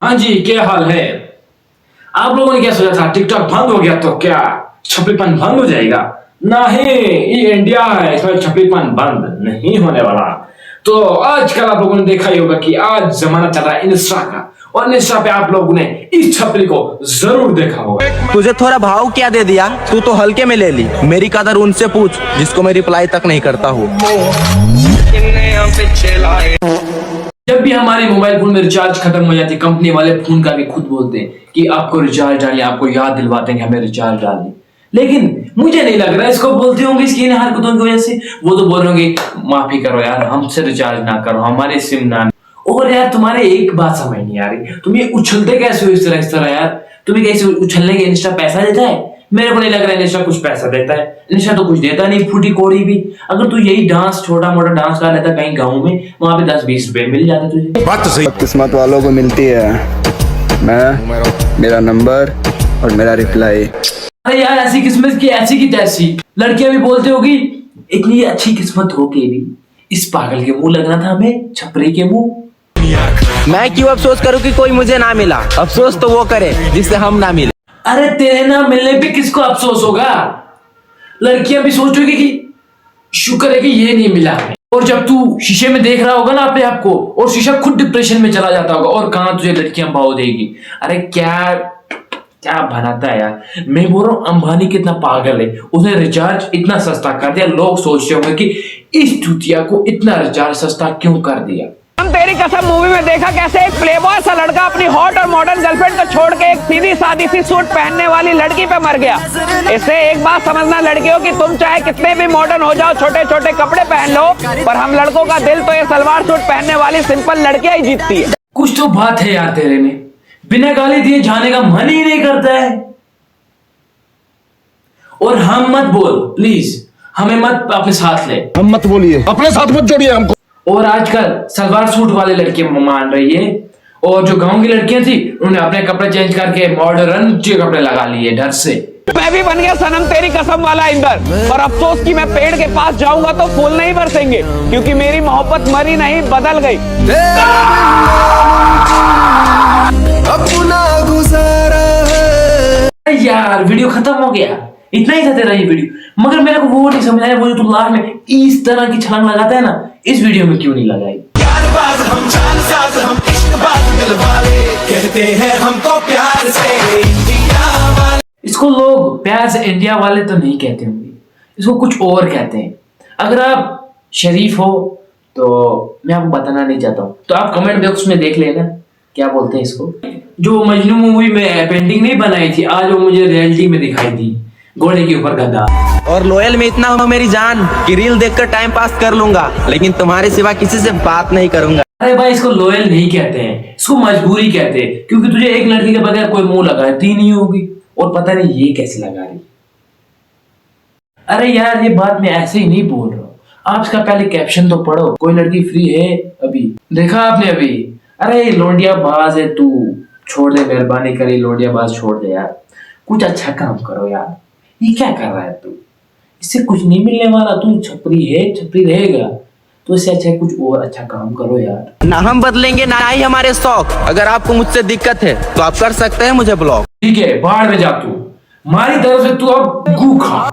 हाँ जी, क्या हाल है? आप लोगों ने क्या सोचा था टिकटॉक बंद हो गया तो क्या छपरीपन बंद हो जाएगा? नहीं, ये इंडिया है, इसमें छपरीपन बंद नहीं होने वाला। तो आजकल आप लोगों ने देखा ही होगा कि आज जमाना चल रहा है इंस्टा का, और इंस्टा पे आप लोगों ने इस छपरी को जरूर देखा होगा। तुझे थोड़ा भाव क्या दे दिया? तू तो हल्के में ले ली। मेरी कदर उनसे पूछ जिसको मैं रिप्लाई तक नहीं करता हूँ। जब भी हमारे मोबाइल फोन में रिचार्ज खत्म हो जाती है, कंपनी वाले फोन का भी खुद बोलते हैं कि आपको रिचार्ज डालिए, आपको याद दिलवाते हैं कि हमें रिचार्ज डालिए। लेकिन मुझे नहीं लग रहा इसको बोलते होंगे इसकी इन हरकतों की वजह से। वो तो बोल रहे होंगे माफी करो यार, हमसे रिचार्ज ना करो, हमारे सिम ना। और यार तुम्हारे एक बात समझ नहीं आ रही, तुम ये उछलते कैसे हो इस तरह यार? तुम्हें कैसे उछलने के इंस्टा पैसा देता है? मेरे को नहीं लग रहा है इंस्टा कुछ पैसा देता है। इंस्टा तो कुछ देता नहीं, फूटी कोड़ी भी। अगर तू यही डांस छोटा मोटा डांस कर लेता कहीं गाँव में, वहां पे 10-20 रुपए मिल जाते तुझे। बात तो सही। किस्मत वालों को मिलती है, मैं, मेरा नंबर और मेरा रिप्लाई। अरे यार ऐसी किस्मत की ऐसी की तैसी। लड़कियां भी बोलते होगी इतनी अच्छी किस्मत हो के भी इस पागल के मुंह लगना था हमें, छपरी के मुंह। मैं क्यों अफसोस करूँ कि कोई मुझे ना मिला? अफसोस तो वो करे जिससे हम ना मिले। अरे तेरे ना मिलने पे किसको अफसोस होगा? लड़कियां भी सोचोगी कि शुक्र है कि ये नहीं मिला हमें। और जब तू शीशे में देख रहा होगा ना अपने आप को, और शीशा खुद डिप्रेशन में चला जाता होगा, और कहां तुझे लड़कियां भाव देगी। अरे क्या क्या बनाता है यार। मैं बोल रहा हूँ अंबानी कितना पागल है, उसने रिचार्ज इतना सस्ता कर दिया। लोग सोचते होंगे कि इस चूतिया को इतना रिचार्ज सस्ता क्यों कर दिया। हम तेरी कसम मूवी में देखा कैसे एक प्लेबॉय सा लड़का अपनी हॉट और मॉडर्न गर्लफ्रेंड को छोड़ के एक सीधी सादी सी सूट पहनने वाली लड़की पे मर गया। इससे एक बात समझना लड़कियों की, तुम चाहे कितने भी मॉडर्न हो जाओ, छोटे छोटे कपड़े पहन लो, पर हम लड़कों का दिल तो ये सलवार सूट पहनने वाली सिंपल लड़कियां ही जीतती है। कुछ तो बात है यार तेरे में, बिना गाली दिए जाने का मन ही नहीं करता है। और हम मत बोल प्लीज, हमें मत अपने साथ ले। हम मत बोलिए, अपने साथ मत जोड़िए हमको। और आजकल सलवार सूट वाले लड़के मान रही है, और जो गांव की लड़कियां थी उन्होंने अपने कपड़े चेंज करके मॉडर्न के कपड़े लगा लिए डर से। मैं भी बन गया सनम तेरी कसम वाला इंदर, पर अफसोस कि मैं पेड़ के पास जाऊंगा तो फूल नहीं बरसेंगे, क्योंकि मेरी मोहब्बत मरी नहीं बदल गई। अपना गुजारा है। यार वीडियो खत्म हो गया, इतना ही था तेरा ये वीडियो। मगर मेरे को वो नहीं समझ आया, वो जो तू लास्ट में इस तरह की छलांग लगाता है ना, इस वीडियो में क्यों नहीं लगाई? कहते हैं हमको प्यार से इंडिया वाले। इसको लोग प्यार से इंडिया वाले तो नहीं कहते होंगे, इसको कुछ और कहते हैं। अगर आप शरीफ हो तो मैं आपको बताना नहीं चाहता हूँ, तो आप कमेंट बॉक्स में देख लेना क्या बोलते हैं इसको। जो मजनू मूवी में पेंटिंग नहीं बनाई थी, आज वो मुझे रियलिटी में दिखाई दी, घोड़े के ऊपर गधा। और लोयल में इतना हो मेरी जान कि रील देखकर टाइम पास कर लूंगा, लेकिन तुम्हारे सिवा किसी से बात नहीं करूंगा। अरे भाई इसको लॉयल नहीं कहते हैं, इसको मजबूरी कहते हैं, क्योंकि तुझे एक लड़की के बगैर कोई मुंह लगाती नहीं होगी, और पता नहीं ये कैसे लगा रही। अरे यार ये बात मैं ऐसे ही नहीं बोल रहा हूँ, आप इसका पहले कैप्शन तो पढ़ो। कोई लड़की फ्री है अभी, देखा आपने अभी? अरे लोंडिया बाज है तू, छोड़ दे, मेहरबानी करी लोंडिया बाज छोड़ दे यार, कुछ अच्छा काम करो यार। ये क्या कर रहा है तू? इससे कुछ नहीं मिलने वाला, तू छपरी है, छपरी रहेगा, तो इससे अच्छा कुछ और अच्छा काम करो यार। ना हम बदलेंगे ना ही हमारे शौक। अगर आपको मुझसे दिक्कत है तो आप कर सकते हैं मुझे ब्लॉक। ठीक है, बाहर में जा तू, हमारी तरफ से तू अब गू खा।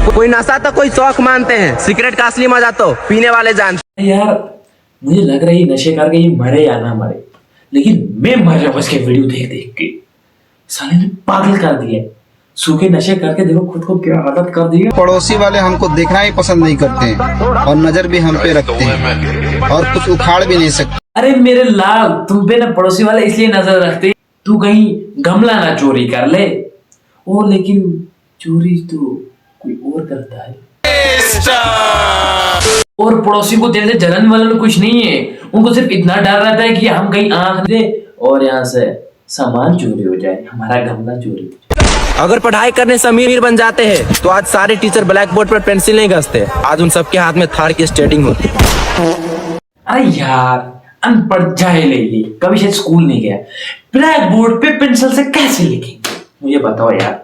कोई नशा तो कोई शौक मानते हैं, सिगरेट का असली मजा तो पीने वाले जानते। यार मुझे लग रहा है ये नशे करके ये मरे या ना मरे, लेकिन मैं मर जाऊं इसके वीडियो देख देख के। साले ने पागल कर दिया, सूखे नशे करके देखो खुद को क्या हालत कर दी है। पड़ोसी वाले हमको देखना ही पसंद नहीं करते हैं, और नजर भी हम पे रखते हैं, और कुछ उखाड़ भी नहीं सकते। अरे मेरे लाल, तुम पे ना पड़ोसी वाले इसलिए नजर रखते, तू कहीं गमला ना चोरी कर ले। ओ लेकिन चोरी तो कोई और करता है, और पड़ोसी को तेरे से जलन वलन कुछ नहीं है, उनको सिर्फ इतना डर रहता है कि हम कहीं आंख दे और यहाँ से सामान चोरी हो जाए, हमारा गमला चोरी हो जाए। अगर पढ़ाई करने से अमीर बन जाते हैं तो आज सारे टीचर ब्लैक बोर्ड पर पेंसिल नहीं घसते, आज उन सबके हाथ में थार की स्टेटिंग होती। अरे यार अनपढ़ जाहिल है ये, कभी शायद स्कूल नहीं गया, ब्लैक बोर्ड पे पेंसिल से कैसे लिखेंगे? मुझे बताओ यार,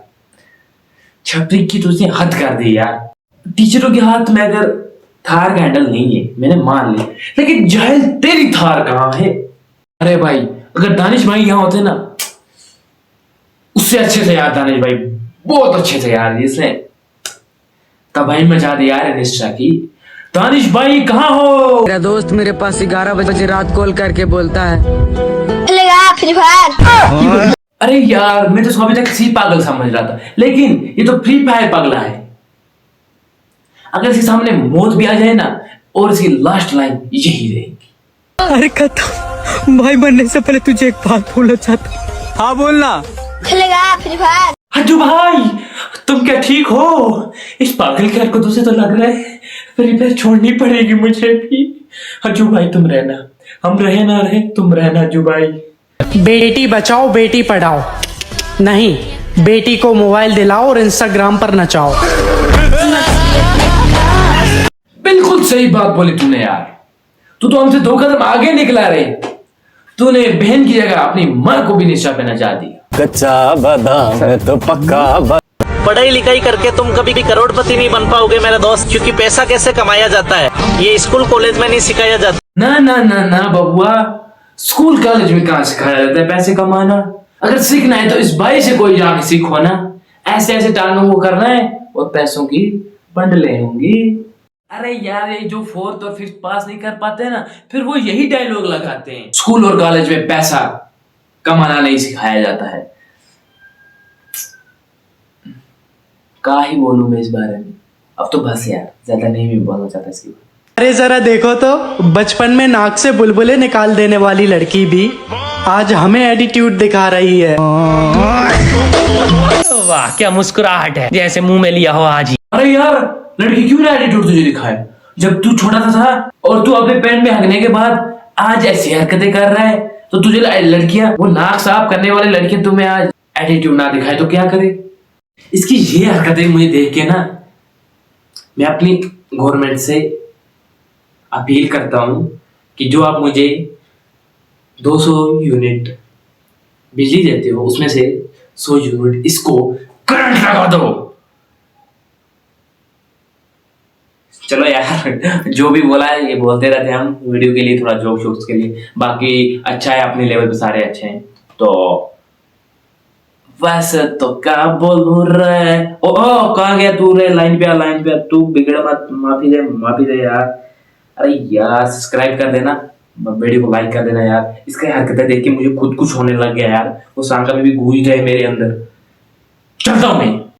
छपरी की तो उसने हद कर दी यार। टीचरों के हाथ में अगर थार का हैंडल नहीं है मैंने मान लिया, लेकिन जाहिल तेरी थार कहाँ है? अरे भाई अगर दानिश भाई यहाँ होते ना, उससे अच्छे थे यार दानिश भाई, बहुत अच्छे थे यार। इसने तबाही मचा दी यार निष्ठा की। दानिश भाई कहाँ हो? मेरा दोस्त मेरे पास 11 बजे रात कॉल करके बोलता है फ्री फायर। अरे यार मैं तो इसको अभी तक किसी पागल समझ रहा था, लेकिन ये तो फ्री फायर पगला है। अगर इसके सामने मौत भी आ जाए ना, और इसकी लास्ट लाइन यही रहेगी, अरे खत्म भाई, मरने से पहले तुझे एक बात बोलना चाहता हूँ। हाँ बोलना। खेलेगा फ्री फायर। हज्जू भाई तुम क्या ठीक हो? इस पागल के हरकतों से तो लग रहा है फ्री फायर छोड़नी पड़ेगी मुझे भी। हज्जू भाई तुम रहना, हम रहे ना रहे तुम रहना हज्जू भाई। बेटी बचाओ बेटी पढ़ाओ, नहीं बेटी को मोबाइल दिलाओ और इंस्टाग्राम पर नचाओ। बिल्कुल सही बात बोली तूने यार, तू तो हमसे 2 कदम आगे निकला रे। तूने बहन की जगह अपनी माँ को भी निशा पे नचा दिया। कच्चा बादाम है तो पक्का। पढ़ाई लिखाई करके तुम कभी भी करोड़पति नहीं बन पाओगे मेरा दोस्त, क्योंकि पैसा कैसे कमाया जाता है ये स्कूल कॉलेज में नहीं सिखाया जाता। ना ना ना ना बबुआ, स्कूल कॉलेज में कहाँ सिखाया जाता है पैसे कमाना? अगर सीखना है तो इस भाई से कोई जाके सीखो ना। ऐसे ऐसे टांगों को करना है और पैसों की बंडलें होंगी। अरे यार ये जो 4th और 5th पास नहीं कर पाते ना, फिर वो यही डायलॉग लगाते हैं, स्कूल और कॉलेज में पैसा कमाना नहीं सिखाया जाता है। क्या ही बोलूं मैं इस बारे में, अब तो बस यार, ज्यादा नहीं भी बोलना चाहता इसके बारे में। अरे जरा देखो तो, बचपन में नाक से बुलबुले निकाल देने वाली लड़की भी आज हमें एटीट्यूड दिखा रही है। वाह क्या मुस्कुराहट है, जैसे मुंह में लिया हो आज ही। अरे यार लड़की क्यों ना एटीट्यूड तुझे दिखाए? जब तू छोटा था और तू अपने पैंट में हगने के बाद आज ऐसी हरकतें कर रहा है, तो तुझे लड़कियां, वो नाक साफ करने वाली लड़कियां तुम्हें आज एटीट्यूड ना दिखाए तो क्या करे? इसकी ये हरकतें मुझे देख के ना, मैं अपनी गवर्नमेंट से अपील करता हूं कि जो आप मुझे 200 यूनिट बिजली देते हो, उसमें से 100 यूनिट इसको करंट लगा दो। चलो यार जो भी बोला है ये बोलते रहते हैं हम वीडियो के लिए, थोड़ा जोक शोक्स के लिए। बाकी अच्छा है, अपने लेवल पे सारे अच्छे हैं। तो वैसे तो क्या बोल रहा है? ओ कहाँ गया तू रे? लाइन पे आ, लाइन पे आ, तू बिगड़ मत, माफी दे यार। अरे यार सब्सक्राइब कर देना, वीडियो को लाइक कर देना यार। इसका हरकतें देख के मुझे खुद कुछ होने लग गया यार, वो सांगा में भी गूंज रहे मेरे अंदर। चलता हूँ मैं।